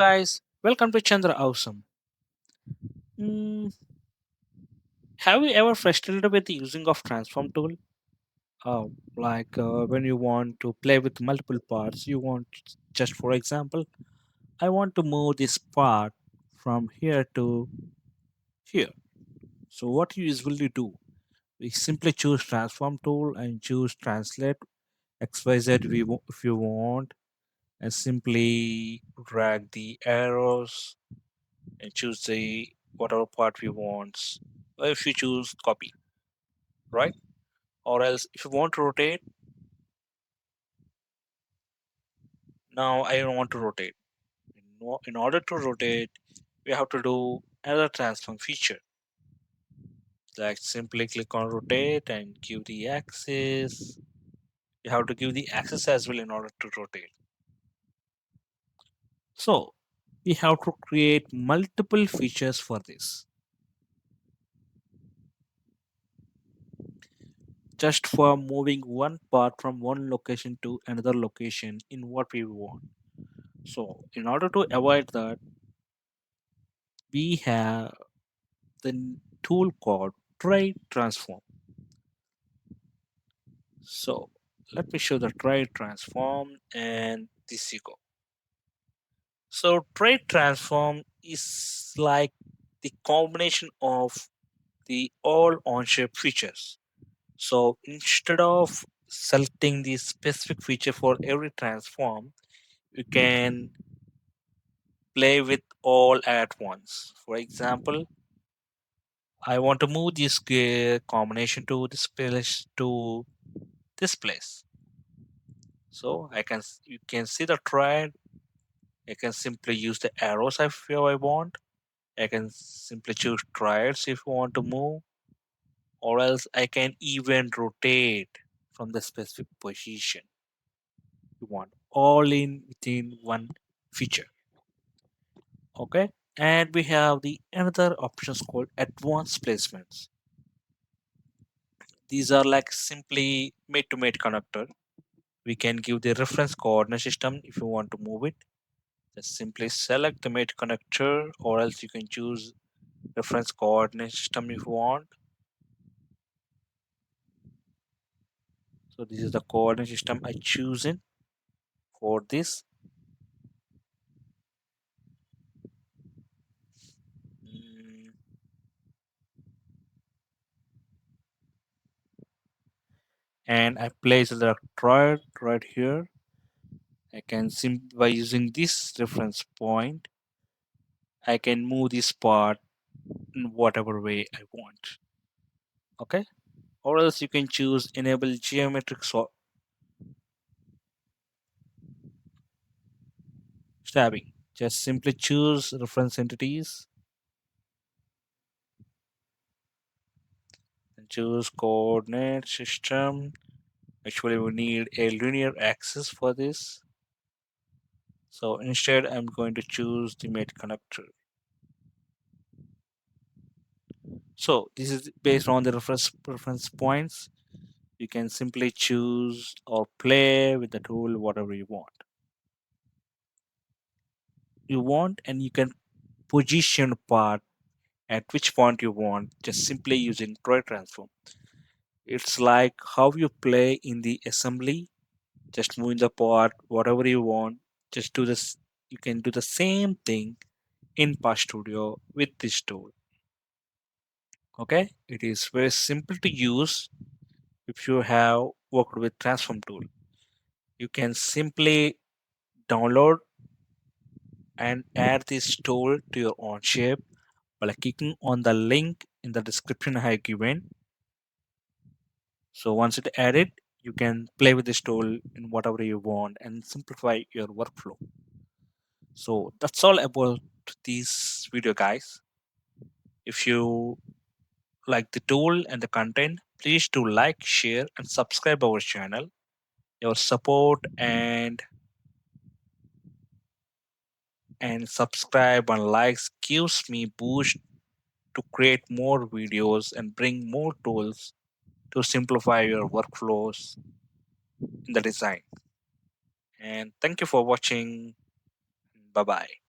Guys, welcome to ChandraAwesome. Mm, have you ever frustrated with the using of transform tool? When you want to play with multiple parts, you want just for example, I want to move this part from here to here. So what you usually do? We simply choose transform tool and choose translate XYZ if you want, and simply drag the arrows and choose the whatever part we want. Or if you choose copy, right? Or else if you want to rotate, now I don't want to rotate. In order to rotate, we have to do another transform feature. Like simply click on rotate and give the axis. You have to give the axis as well in order to rotate. So we have to create multiple features for this. Just for moving one part from one location to another location in what we want. So in order to avoid that, we have the tool called Triad Transform. So let me show the Triad Transform and this you go. So Triad Transform is like the combination of the all Onshape features. So instead of selecting the specific feature for every transform, you can play with all at once. For example, I want to move this combination to this place to this place. So you can see the triad. I can simply use the arrows if I want. I can simply choose triads if I want to move, or else I can even rotate from the specific position you want, all in within one feature. Okay, and we have the another options called advanced placements. These are like simply mate to mate connector. We can give the reference coordinate system if you want to move it. Just simply select the mate connector, or else you can choose reference coordinate system if you want. So this is the coordinate system I chosen for this. Mm, and I place the triad right here. I can simply by using this reference point, I can move this part in whatever way I want. Okay, or else you can choose enable geometric stabbing. Just simply choose reference entities and choose coordinate system. Actually, we need a linear axis for this. So instead, I'm going to choose the mate connector. So this is based on the reference points. You can simply choose or play with the tool whatever you want. And you can position part at which point you want just simply using Triad Transform. It's like how you play in the assembly, just moving the part whatever you want. Just do this. You can do the same thing in Part Studio with this tool. Okay, it is very simple to use. If you have worked with Transform tool, you can simply download and add this tool to your own shape by clicking on the link in the description I have given. So once it added, you can play with this tool in whatever you want and simplify your workflow. So that's all about this video, guys. If you like the tool and the content, please do like, share, and subscribe our channel. Your support and subscribe and likes gives me boost to create more videos and bring more tools to simplify your workflows in the design. And thank you for watching. Bye bye.